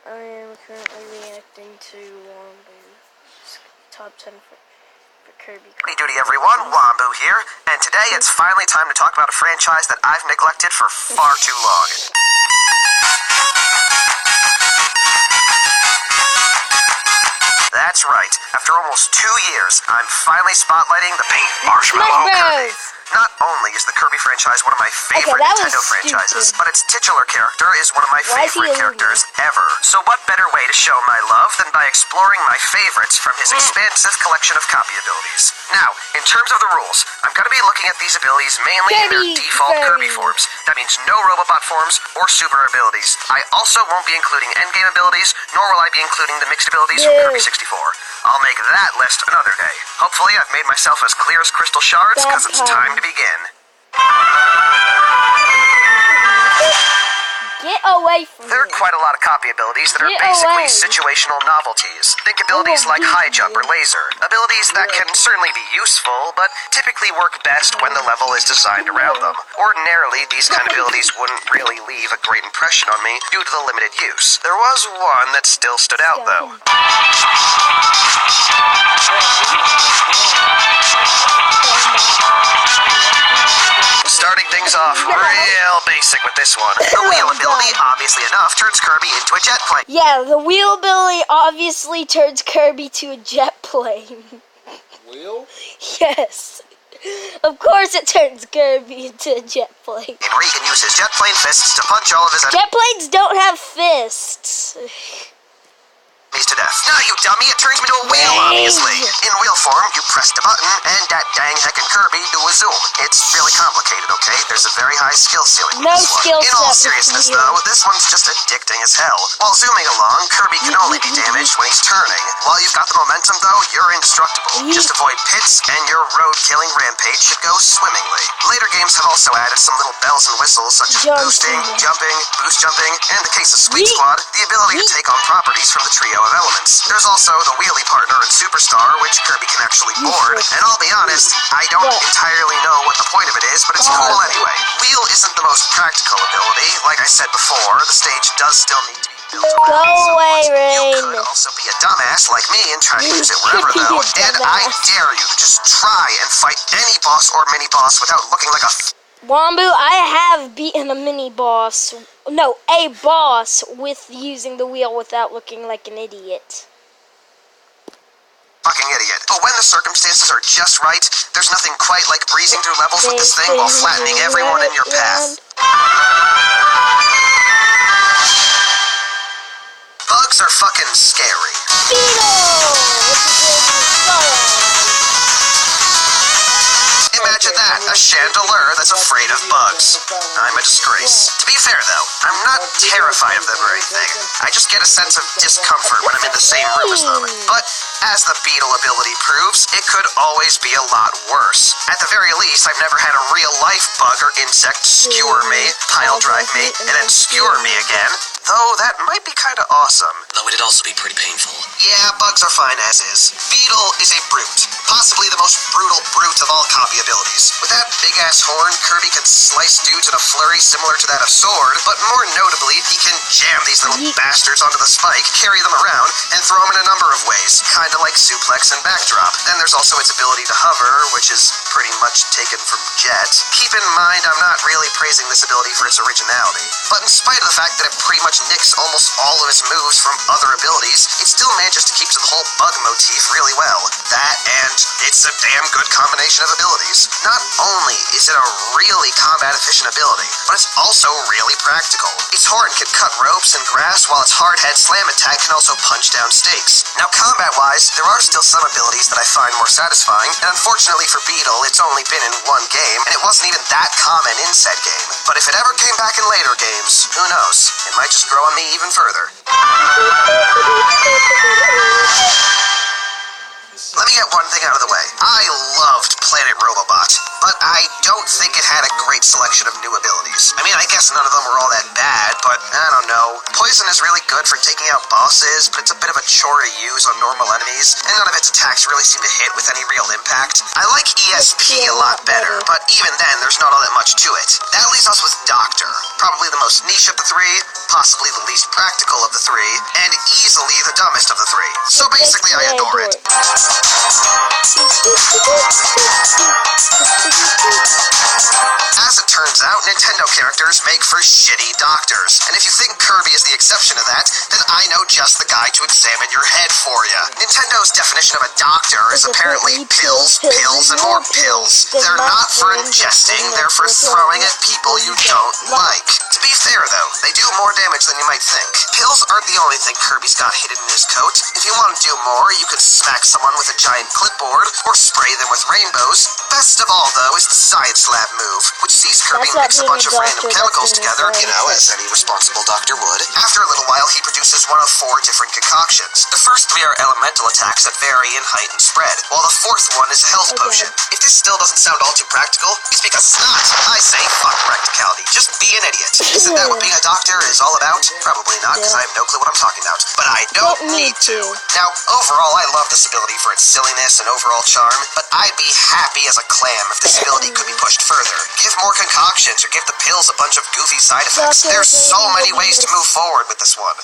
I am currently reacting to Wambu's top 10 for Kirby. Howdy doody everyone, Wambu here, and today it's finally time to talk about a franchise that I've neglected for far too long. That's right, after almost 2 years, I'm finally spotlighting the pink marshmallow Kirby. Not only is the Kirby franchise one of my favorite Nintendo franchises, but its titular character is one of my favorite characters ever. So what better way to show my love than by exploring my favorites from his expansive collection of copy abilities. Now, in terms of the rules, I'm going to be looking at these abilities mainly in their default Kirby forms. That means no Robobot forms or super abilities. I also won't be including endgame abilities, nor will I be including the mixed abilities from Kirby 64. I'll make that list another day. Hopefully I've made myself as clear as crystal shards, because it's time to begin. Get away from There are quite a lot of copy abilities that are basically situational novelties. Think abilities like high jump or laser. Abilities that can certainly be useful, but typically work best when the level is designed around them. Ordinarily, these kind of abilities wouldn't really leave a great impression on me due to the limited use. There was one that still stood out, though. Starting things off real basic with this one. The wheel ability, obviously enough, turns Kirby into a jet plane. Yeah, the wheel ability obviously turns Kirby to a jet plane. Wheel? Yes. Of course it turns Kirby into a jet plane. Where he can use his jet plane fists to punch all of his Jet planes don't have fists. to death. No, you dummy, it turns me to a wheel, obviously. In wheel form, you press the button, and that dang heckin' Kirby do a zoom. It's really complicated, okay? There's a very high skill ceiling with this one. In all seriousness, though, this one's just addicting as hell. While zooming along, Kirby can only be damaged when he's turning. While you've got the momentum, though, you're indestructible. Just avoid pits, and your road-killing rampage should go swimmingly. Later games have also added some little bells and whistles, such as boosting, jumping, boost jumping, and in the case of Sweet Squad, the ability to take on properties from the trio of elements. There's also the wheelie partner in Superstar, which Kirby can actually board, and I'll be honest, I don't entirely know what the point of it is, but it's cool anyway. Wheel isn't the most practical ability. Like I said before, the stage does still need to be built around You could also be a dumbass like me and try to use it wherever, though, and I dare you to just try and fight any boss or mini-boss without looking like a Wambu, I have beaten a mini-boss. No, a boss with using the wheel without looking like an idiot. Fucking idiot. But when the circumstances are just right, there's nothing quite like breezing through levels with this thing while flattening everyone in your path. Bugs are fucking scary. Imagine that, a chandelier that's afraid of bugs. I'm a disgrace. To be fair, though, I'm not terrified of them or anything. I just get a sense of discomfort when I'm in the same room as them. But, as the Beetle ability proves, it could always be a lot worse. At the very least, I've never had a real-life bug or insect skewer me, pile-drive me, and then skewer me again. Though, that might be kinda awesome. Though it'd also be pretty painful. Yeah, bugs are fine as is. Beetle is a brute. Possibly the most brutal brute of all copy abilities. With that big-ass horn, Kirby can slice dudes in a flurry similar to that of Sword, but more notably, he can jam these little bastards onto the spike, carry them around, and throw them in a number of ways, kinda like suplex and backdrop. Then there's also its ability to hover, which is pretty much taken from Jet. Keep in mind, I'm not really praising this ability for its originality, but in spite of the fact that it pretty much nicks almost all of its moves from other abilities, it still manages to keep to the whole bug motif really well. That and it's a damn good combination of abilities. Not only is it a really combat-efficient ability, but it's also really practical. Its horn can cut ropes and grass, while its hard-head slam attack can also punch down stakes. Now, combat-wise, there are still some abilities that I find more satisfying, and unfortunately for Beetle, it's only been in one game, and it wasn't even that common in said game. But if it ever came back in later games, who knows? It might just grow on me even further. Let me get one one thing out of the way. I loved Planet Robobot, but I don't think it had a great selection of new abilities. I mean, I guess none of them were all that bad, but I don't know. Poison is really good for taking out bosses, but it's a bit of a chore to use on normal enemies, and none of its attacks really seem to hit with any real impact. I like ESP a lot better, but even then, there's not all that much to it. That leaves us with Doctor, probably the most niche of the three, possibly the least practical of the three, and easily the dumbest of the three. So basically, I adore it. As it turns out, Nintendo characters make for shitty doctors. And if you think Kirby is the exception to that, then I know just the guy to examine your head for you. Nintendo's definition of a doctor is apparently pills, pills, and more pills. They're not for ingesting, they're for throwing at people you don't like. To be fair though, they do more damage than you might think. Pills aren't the only thing Kirby's got hidden in his coat. If you want to do more, you could smack someone with a giant clipboard, or spray them with rainbows. Best of all though is the Science Lab move, which sees Kirby mix a bunch of random chemicals together, you know, as any responsible doctor would. After a little while, he produces one of 4 different concoctions. The first 3 are elemental attacks that vary in height and spread, while the 4th one is a health potion. If this still doesn't sound all too practical, it's because it's not. I say fuck practicality. Just be an idiot. Isn't that what being a doctor is all about? Probably not, because I have no clue what I'm talking about. But I don't need to. Now, overall, I love this ability for its silliness and overall charm, but I'd be happy as a clam if this ability could be pushed further. Give more concoctions or give the pills a bunch of goofy side effects. There's so many ways to move forward with this one.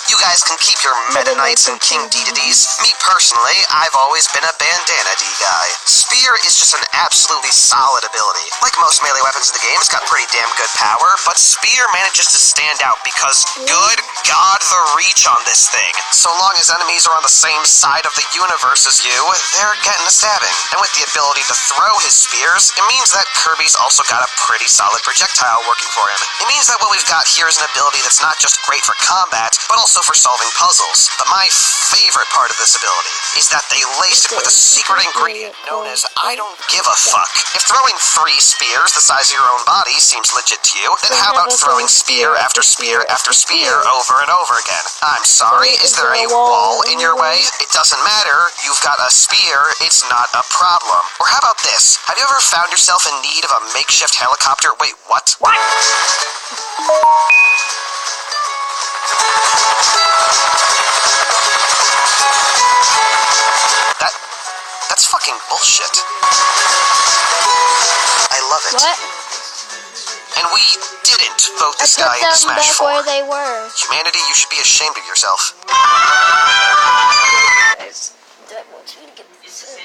You guys can keep your Meta Knights and King Dededes. Me personally, I've always been a Bandana D guy. Spear is just an absolutely solid ability. Like most melee weapons in the game, it's got pretty damn good power, but Spear manages to stand out because, good God, the reach on this thing. So long as enemies are on the same side of the universe as you, they're getting a stabbing. And with the ability to throw his spears, it means that Kirby's also got a pretty solid projectile working for him. It means that what we've got here is an ability that's not just great for combat, but also for solving puzzles. But my favorite part of this ability is that they laced it with a secret ingredient known as I don't give a fuck. If throwing 3 spears the size of your own body seems legit to you, then how about throwing spear after spear after spear over and over again? I'm sorry, is there a wall in your way? It doesn't matter, you've got a spear, it's not a problem. Or how about this? Have you ever found yourself in need of a makeshift helicopter? Wait, what? What? That's fucking bullshit. I love it. What? And we didn't vote this guy into Smash 4. Where they were. Humanity, you should be ashamed of yourself. That wants me to get this.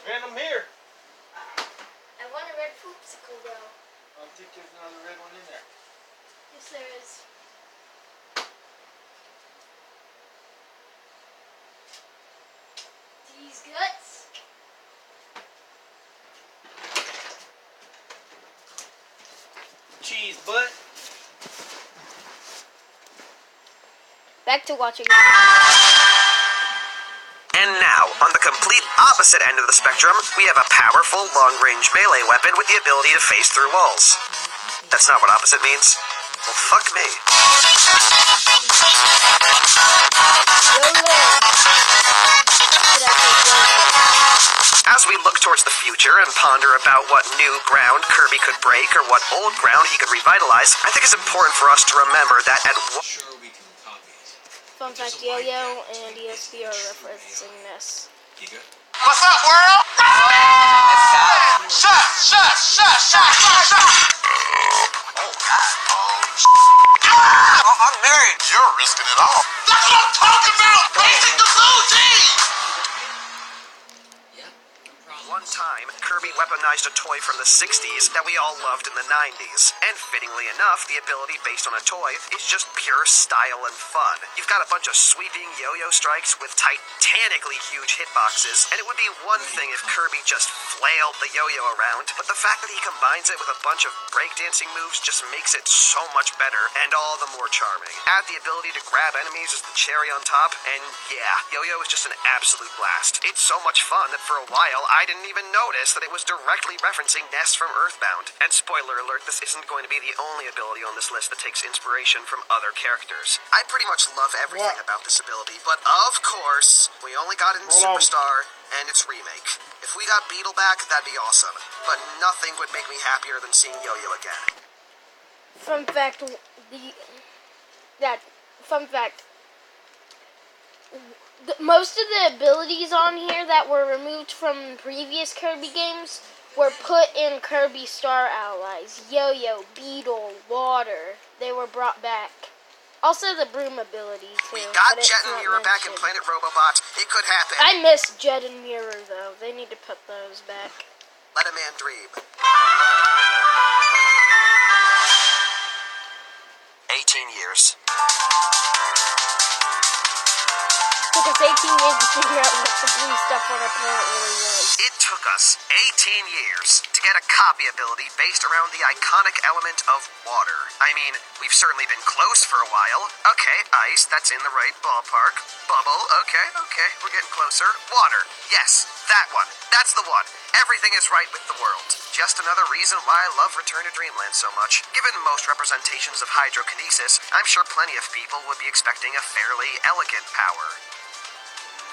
Random here. I want a red poopsicle though. I don't think there's another red one in there. Yes, there is. These guts. Cheese butt. Back to watching. And now, on the complete opposite end of the spectrum, we have a powerful, long-range melee weapon with the ability to phase through walls. That's not what opposite means? Well, fuck me. As we look towards the future and ponder about what new ground Kirby could break or what old ground he could revitalize, I think it's important for us to remember that at Fun fact, Yoyo and ESP are referencing this. You good? What's up, world? Shut! Oh, God. I'm married. You're risking it all. That's what I'm talking about! Basic delusion! Yeah, no problem. One time, Kirby weaponized customized a toy from the 60s that we all loved in the 90s. And fittingly enough, the ability based on a toy is just pure style and fun. You've got a bunch of sweeping yo-yo strikes with titanically huge hitboxes, and it would be one thing if Kirby just flailed the yo-yo around, but the fact that he combines it with a bunch of breakdancing moves just makes it so much better and all the more charming. Add the ability to grab enemies as the cherry on top, and yeah, yo-yo is just an absolute blast. It's so much fun that for a while I didn't even notice that it was directly referencing Ness from Earthbound. And spoiler alert, this isn't going to be the only ability on this list that takes inspiration from other characters. I pretty much love everything about this ability, but of course, we only got it in Superstar and its remake. If we got Beetle back, that'd be awesome, but nothing would make me happier than seeing Yoyo again. Fun fact, most of the abilities on here that were removed from previous Kirby games were put in Kirby Star Allies. Yo-Yo, Beetle, Water, they were brought back. Also the broom ability too. We got Jet and Mirror back in Planet Robobot. It could happen. I miss Jet and Mirror though. They need to put those back. Let a man dream. 18 years. Took us 18 years to figure out what the blue stuff on our planet really was. It took us 18 years to get a copy ability based around the iconic element of water. I mean, we've certainly been close for a while. Okay, ice, that's in the right ballpark. Bubble, okay, we're getting closer. Water, yes, that one. That's the one. Everything is right with the world. Just another reason why I love Return to Dreamland so much. Given most representations of hydrokinesis, I'm sure plenty of people would be expecting a fairly elegant power.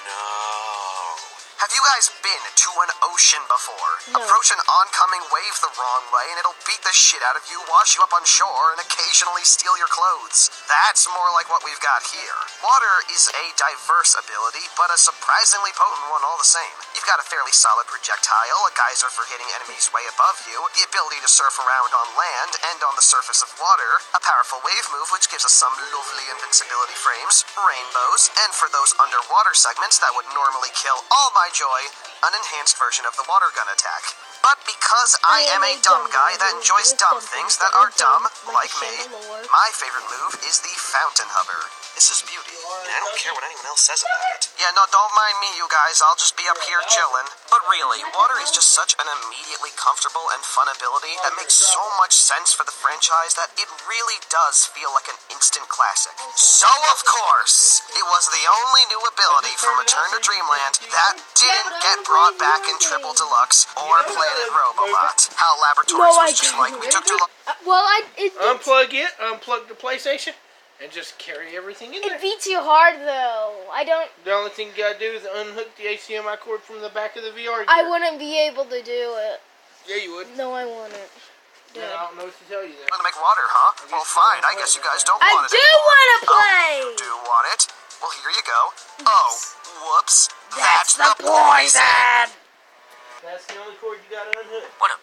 No. Have you guys been to an ocean before? No. Approach an oncoming wave the wrong way and it'll beat the shit out of you, wash you up on shore, and occasionally steal your clothes. That's more like what we've got here. Water is a diverse ability, but a surprisingly potent one all the same. You've got a fairly solid projectile, a geyser for hitting enemies way above you, the ability to surf around on land and on the surface of water, a powerful wave move which gives us some lovely invincibility frames, rainbows, and for those underwater segments that would normally kill all my joy, an enhanced version of the water gun attack. But because I am a dumb guy that enjoys dumb things that are dumb, like me, my favorite move is the Fountain Hover. This is beauty, and I don't care what anyone else says about it. Yeah, no, don't mind me, you guys. I'll just be up here chilling. But really, water is just such an immediately comfortable and fun ability that makes so much sense for the franchise that it really does feel like an instant classic. So, of course, it was the only new ability from Return to Dreamland that didn't get brought back in Triple Deluxe or Planet Robobot. How Laboratories was just like, we took too long. Unplug it, unplug the PlayStation, and just carry everything in there. It beats you hard though. The only thing you gotta do is unhook the HDMI cord from the back of the VR gear. I wouldn't be able to do it. Yeah, you would. No, I wouldn't. Yeah, I don't know what to tell you there. Want to make water, huh? Well, fine. I guess you guys don't want it. I do want to play. Oh, you do want it? Well, here you go. Oh, whoops. That's the poison. That's the only cord you gotta unhook. What a...